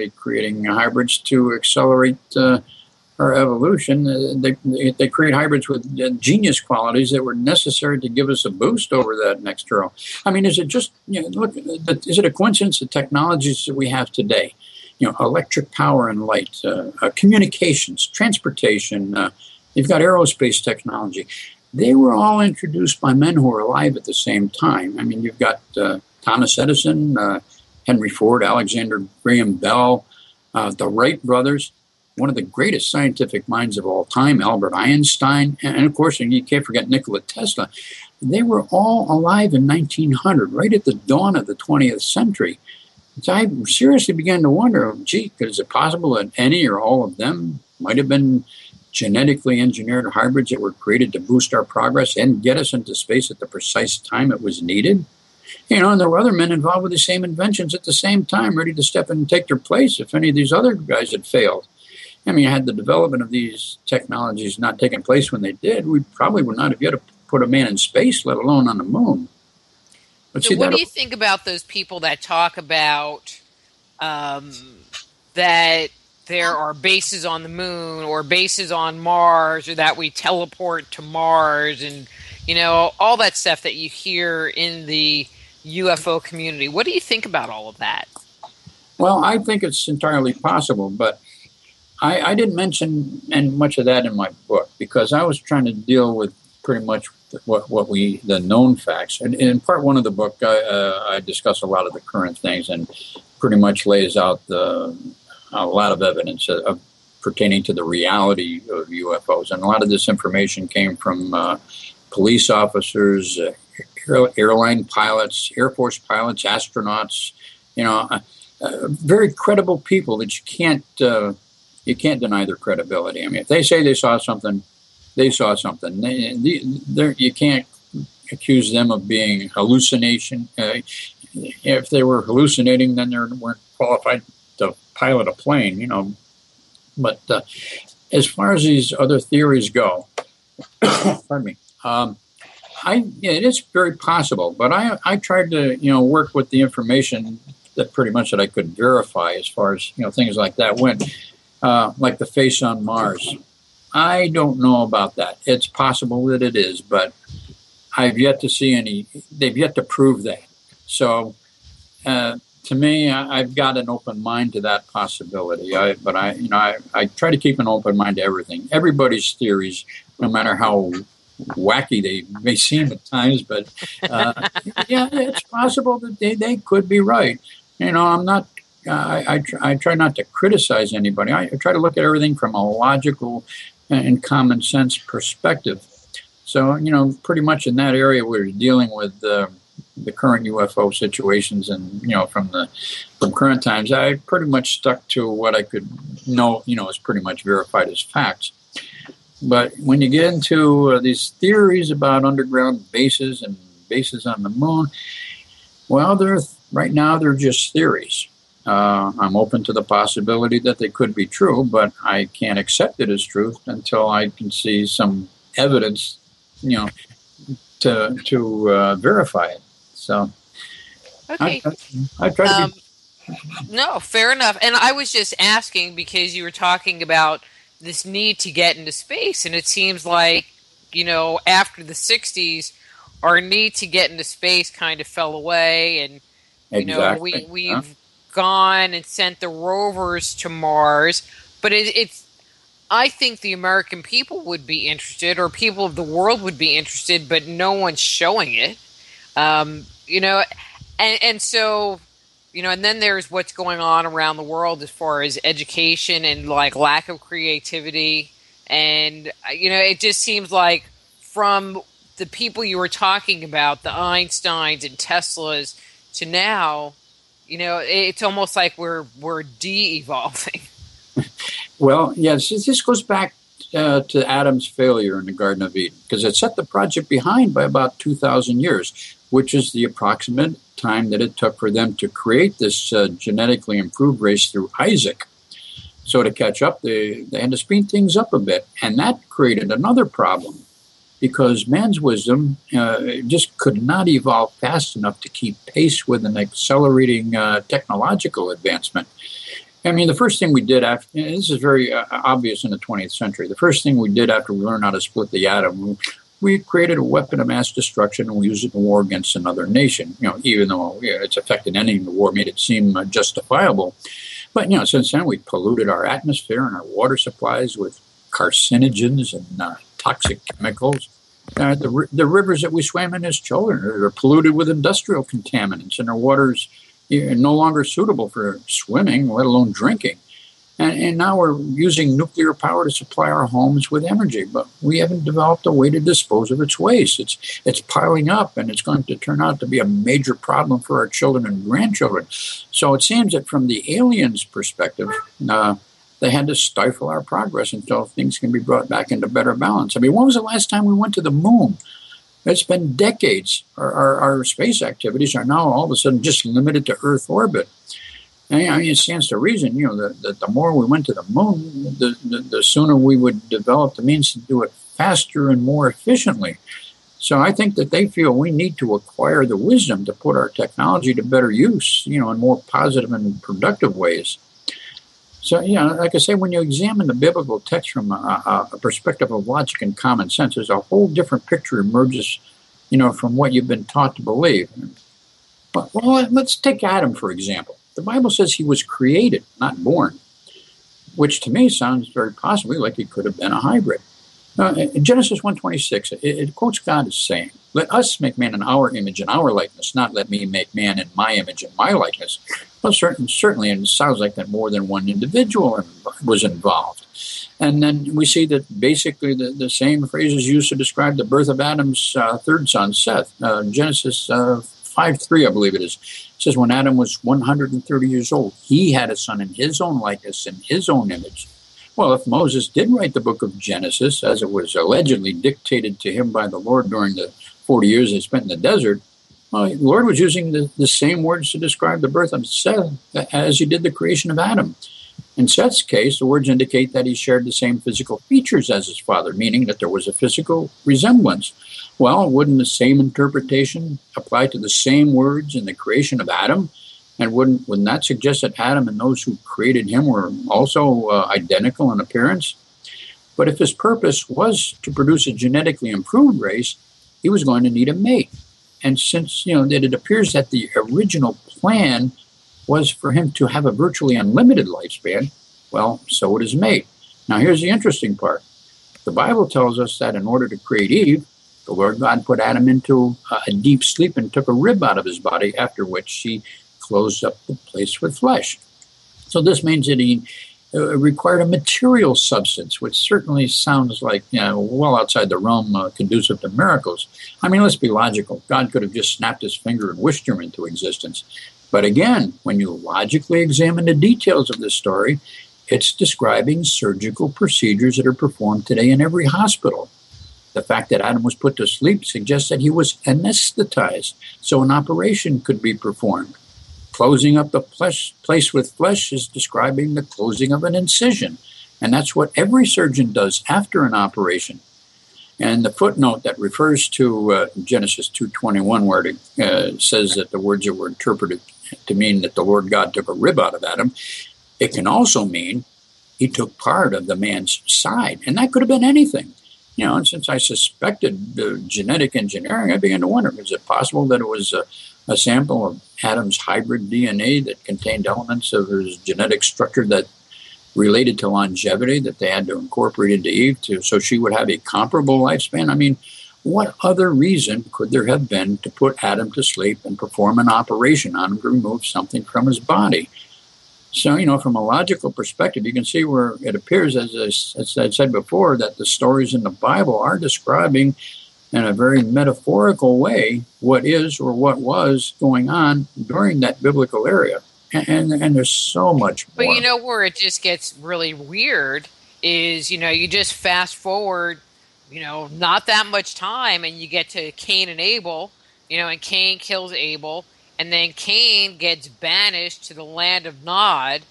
Speaker 3: creating hybrids to accelerate our evolution. They create hybrids with genius qualities that were necessary to give us a boost over that next hurdle. I mean, is it just, look, is it a coincidence the technologies that we have today? Electric power and light, communications, transportation, you've got aerospace technology. They were all introduced by men who were alive at the same time. I mean, you've got Thomas Edison, Henry Ford, Alexander Graham Bell, the Wright brothers, one of the greatest scientific minds of all time, Albert Einstein, and of course, you can't forget Nikola Tesla. They were all alive in 1900, right at the dawn of the 20th century. So I seriously began to wonder, is it possible that any or all of them might have been genetically engineered hybrids that were created to boost our progress and get us into space at the precise time it was needed? And there were other men involved with the same inventions at the same time, ready to step in and take their place if any of these other guys had failed. I mean, had the development of these technologies not taken place when they did, we probably would not have yet put a man in space, let alone on the moon.
Speaker 2: So what do you think about those people that talk about that there are bases on the moon or bases on Mars, or that we teleport to Mars, and all that stuff that you hear in the UFO community? What do you think about all of that?
Speaker 3: Well, I think it's entirely possible, but I didn't mention much of that in my book because I was trying to deal with pretty much the known facts. And in part one of the book, I discuss a lot of the current things and pretty much lays out a lot of evidence pertaining to the reality of UFOs. And a lot of this information came from police officers, airline pilots, Air Force pilots, astronauts, very credible people that you can't deny their credibility. I mean, if they say they saw something, they saw something. You can't accuse them of being hallucination. If they were hallucinating, then they weren't qualified to pilot a plane, But as far as these other theories go, pardon me, it is very possible. But I tried to, work with the information that pretty much that I could verify as far as, things like that went, like the face on Mars. I don't know about that. It's possible that it is, but I've yet to see they've yet to prove that. So to me, I've got an open mind to that possibility. But I try to keep an open mind to everything. Everybody's theories, no matter how wacky they may seem at times, but it's possible that they could be right. I'm not. I try not to criticize anybody. I try to look at everything from a logical and common sense perspective. So, pretty much in that area, we're dealing with the current UFO situations, and from current times, I pretty much stuck to what I could know. Is pretty much verified as facts. But when you get into these theories about underground bases and bases on the moon, well, right now they're just theories. I'm open to the possibility that they could be true, but I can't accept it as truth until I can see some evidence, to verify it. So,
Speaker 2: Okay.
Speaker 3: I try to be.
Speaker 2: No, fair enough. And I was just asking because you were talking about this need to get into space, and it seems like, after the 60s, our need to get into space kind of fell away, and
Speaker 3: Exactly.
Speaker 2: we've gone and sent the rovers to Mars, but it's I think the American people would be interested, or people of the world would be interested, but no one's showing it. And so, and then there's what's going on around the world as far as education and like lack of creativity. And, it just seems like from the people you were talking about, the Einsteins and Teslas, to now, it's almost like we're de-evolving.
Speaker 3: Well, yes, this goes back to Adam's failure in the Garden of Eden, because it set the project behind by about 2,000 years, which is the approximate time that it took for them to create this genetically improved race through Isaac. So to catch up, they had to speed things up a bit, and that created another problem, because man's wisdom just could not evolve fast enough to keep pace with an accelerating technological advancement. I mean, the first thing we did after, this is very obvious in the 20th century, the first thing we did after we learned how to split the atom, we created a weapon of mass destruction, and we used it in war against another nation, even though its effect in ending the war made it seem justifiable. But, since then we polluted our atmosphere and our water supplies with carcinogens and toxic chemicals. The rivers that we swam in as children are polluted with industrial contaminants, and our water's no longer suitable for swimming, let alone drinking. And now we're using nuclear power to supply our homes with energy, but we haven't developed a way to dispose of its waste. It's piling up, and it's going to turn out to be a major problem for our children and grandchildren. So it seems that from the aliens' perspective, they had to stifle our progress until things can be brought back into better balance. I mean, when was the last time we went to the moon? It's been decades. Our space activities are now all of a sudden just limited to Earth orbit. And, it stands to reason, that the more we went to the moon, the sooner we would develop the means to do it faster and more efficiently. So I think that they feel we need to acquire the wisdom to put our technology to better use, in more positive and productive ways. So, like I say, when you examine the biblical text from a perspective of logic and common sense, there's a whole different picture emerges, from what you've been taught to believe. But, well, let's take Adam, for example. The Bible says he was created, not born, which to me sounds very possibly like he could have been a hybrid. In Genesis 1:26, it quotes God as saying, "Let us make man in our image and our likeness, not let me make man in my image and my likeness." Well, certainly, and it sounds like that more than one individual was involved. And then we see that basically the same phrase is used to describe the birth of Adam's third son, Seth. Genesis 5:3, I believe it is. It says, when Adam was 130 years old, he had a son in his own likeness and his own image. Well, if Moses did write the book of Genesis, as it was allegedly dictated to him by the Lord during the 40 years he spent in the desert, well, the Lord was using the same words to describe the birth of Seth as he did the creation of Adam. In Seth's case, the words indicate that he shared the same physical features as his father, meaning that there was a physical resemblance. Well, wouldn't the same interpretation apply to the same words in the creation of Adam? And wouldn't that suggest that Adam and those who created him were also identical in appearance? But if his purpose was to produce a genetically improved race, he was going to need a mate. And since, that it appears that the original plan was for him to have a virtually unlimited lifespan, well, so would his mate. Now, here's the interesting part. The Bible tells us that in order to create Eve, the Lord God put Adam into a deep sleep and took a rib out of his body, after which she closed up the place with flesh. So this means that he required a material substance, which certainly sounds like, well outside the realm conducive to miracles. I mean, let's be logical. God could have just snapped his finger and wished him into existence. But again, when you logically examine the details of this story, It's describing surgical procedures that are performed today in every hospital. The fact that Adam was put to sleep suggests that he was anesthetized, so an operation could be performed. Closing up the place with flesh is describing the closing of an incision, and that's what every surgeon does after an operation. And the footnote that refers to Genesis 2:21, where it says that the words that were interpreted to mean that the Lord God took a rib out of Adam, it can also mean he took part of the man's side, and that could have been anything. And since I suspected genetic engineering, I began to wonder, is it possible that it was a sample of Adam's hybrid DNA that contained elements of his genetic structure that related to longevity that they had to incorporate into Eve so she would have a comparable lifespan? I mean, what other reason could there have been to put Adam to sleep and perform an operation on him to remove something from his body? So, from a logical perspective, you can see where it appears, as I said before, that the stories in the Bible are describing in a very metaphorical way what is or what was going on during that biblical era. And there's so much more.
Speaker 2: But where it just gets really weird is, you just fast forward, not that much time, and you get to Cain and Abel, and Cain kills Abel. And then Cain gets banished to the land of Nod,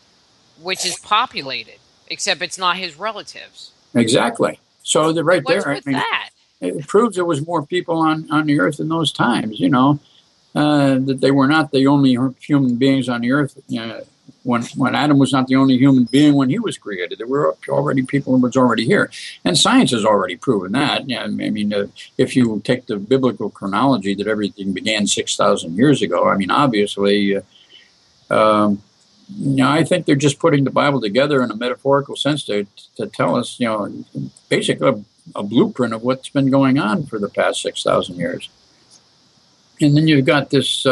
Speaker 2: which is populated, except it's not his relatives.
Speaker 3: Exactly. So they're right
Speaker 2: What's
Speaker 3: there.
Speaker 2: With that?
Speaker 3: It proves there was more people on the earth in those times, that they were not the only human beings on the earth. When Adam was not the only human being when he was created, there were already people who was already here, and science has already proven that. If you take the biblical chronology that everything began 6,000 years ago, obviously, I think they're just putting the Bible together in a metaphorical sense to tell us, basically a blueprint of what's been going on for the past 6,000 years. And then you've got this.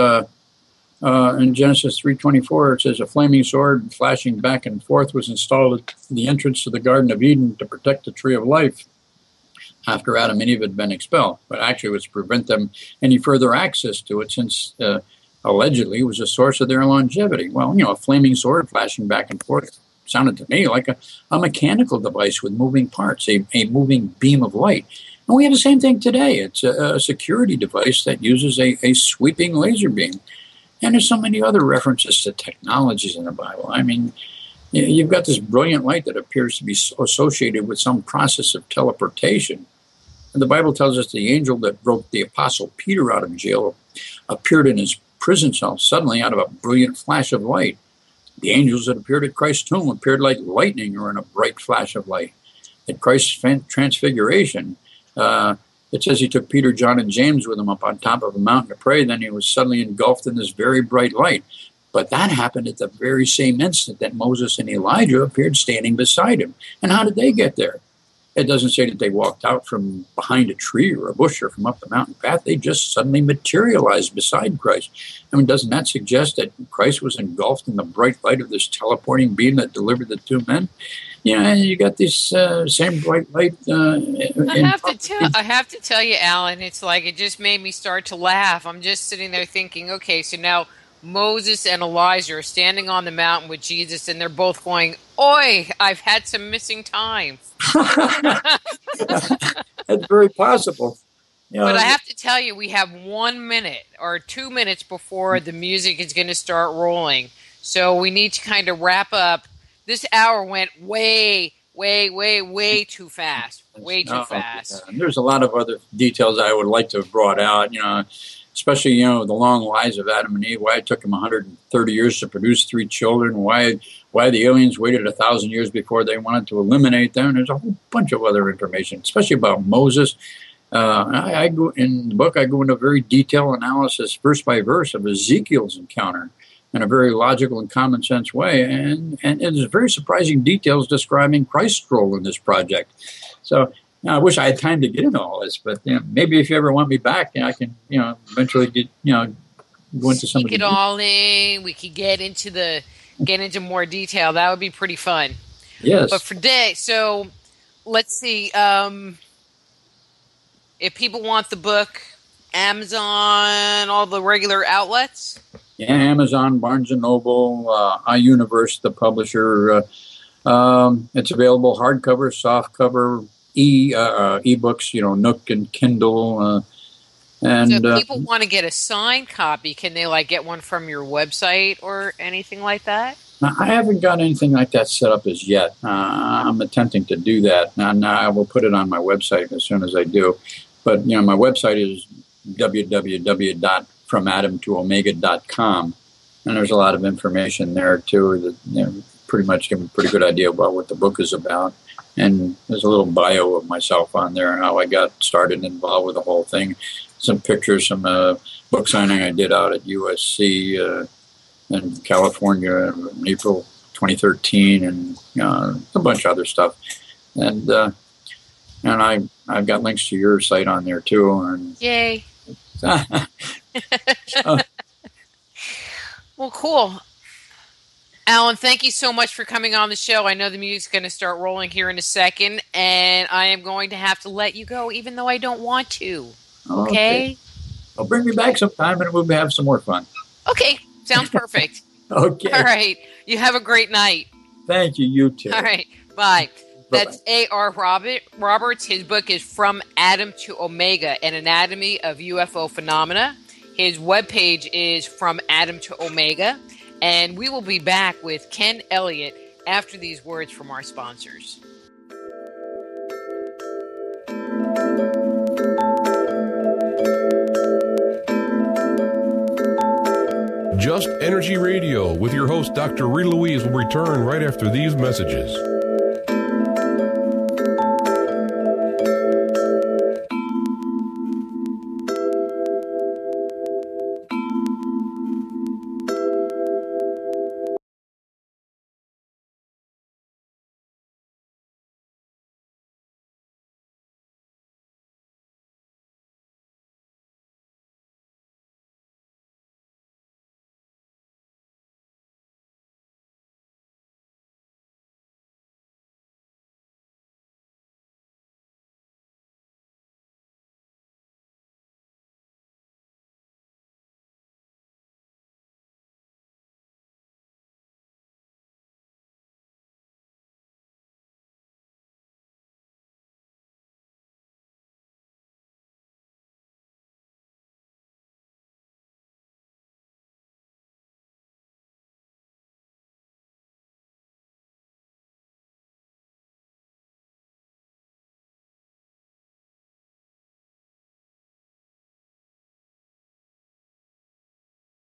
Speaker 3: In Genesis 3:24, it says, a flaming sword flashing back and forth was installed at the entrance to the Garden of Eden to protect the tree of life after Adam and Eve had been expelled. But actually it was to prevent them any further access to it, since allegedly it was a source of their longevity. Well, a flaming sword flashing back and forth sounded to me like a mechanical device with moving parts, a moving beam of light. And we have the same thing today. It's a security device that uses a sweeping laser beam. And there's so many other references to technologies in the Bible. You've got this brilliant light that appears to be associated with some process of teleportation. And the Bible tells us the angel that broke the apostle Peter out of jail appeared in his prison cell suddenly out of a brilliant flash of light. The angels that appeared at Christ's tomb appeared like lightning or in a bright flash of light. At Christ's transfiguration, it says he took Peter, John, and James with him up on top of a mountain to pray. Then he was suddenly engulfed in this very bright light. But that happened at the very same instant that Moses and Elijah appeared standing beside him. And how did they get there? It doesn't say that they walked out from behind a tree or a bush or from up the mountain path. They just suddenly materialized beside Christ. Doesn't that suggest that Christ was engulfed in the bright light of this teleporting beam that delivered the two men? You got this same bright light.
Speaker 2: I have to tell you, Alan, it's like it just made me start to laugh. I'm just sitting there thinking, okay, so now Moses and Elijah are standing on the mountain with Jesus, and they're both going, "Oi, I've had some missing time."
Speaker 3: That's very possible.
Speaker 2: But I have to tell you, we have 1 minute or 2 minutes before the music is going to start rolling. So we need to kind of wrap up. This hour went way too fast. Way too fast.
Speaker 3: And there's a lot of other details I would like to have brought out, especially, the long lives of Adam and Eve, why it took them 130 years to produce 3 children, why the aliens waited 1,000 years before they wanted to eliminate them. There's a whole bunch of other information, especially about Moses. I go in the book, I go into very detailed analysis, verse by verse, of Ezekiel's encounter in a very logical and common sense way. And there's very surprising details describing Christ's role in this project. So I wish I had time to get into all this, but maybe if you ever want me back, I can, eventually get, go into some of
Speaker 2: it all in. We could get into more detail. That would be pretty fun.
Speaker 3: Yes.
Speaker 2: But for today, so let's see. If people want the book, Amazon, all the regular outlets.
Speaker 3: Yeah, Amazon, Barnes & Noble, iUniverse, the publisher, It's available hardcover, softcover, ebooks, Nook and Kindle. And
Speaker 2: So if people want to get a signed copy, can they like get one from your website or anything like that?
Speaker 3: I haven't got anything like that set up as yet. I'm attempting to do that, and I will put it on my website as soon as I do. But my website is www.fromatomtoomega.com, and there's a lot of information there too that pretty much give me a pretty good idea about what the book is about. And there's a little bio of myself on there and how I got started and involved with the whole thing. Some pictures, some book signing I did out at USC in California in April 2013, and a bunch of other stuff. And I've got links to your site on there too. And
Speaker 2: yay! Well, cool. Alan, thank you so much for coming on the show. I know the music's going to start rolling here in a second, and I am going to have to let you go, even though I don't want to. Okay?
Speaker 3: Well, bring me back sometime, and we'll have some more fun.
Speaker 2: Okay. Sounds perfect.
Speaker 3: Okay.
Speaker 2: All right. You have a great night.
Speaker 3: Thank you. You too.
Speaker 2: All right. Bye.
Speaker 3: Bye-bye.
Speaker 2: That's A.R. Roberts. His book is From Atom to Omega, An Anatomy of UFO Phenomena. His webpage is From Atom to Omega. And we will be back with Ken Elliott after these words from our sponsors.
Speaker 1: Just Energy Radio with your host, Dr. Rita Louise, will return right after these messages.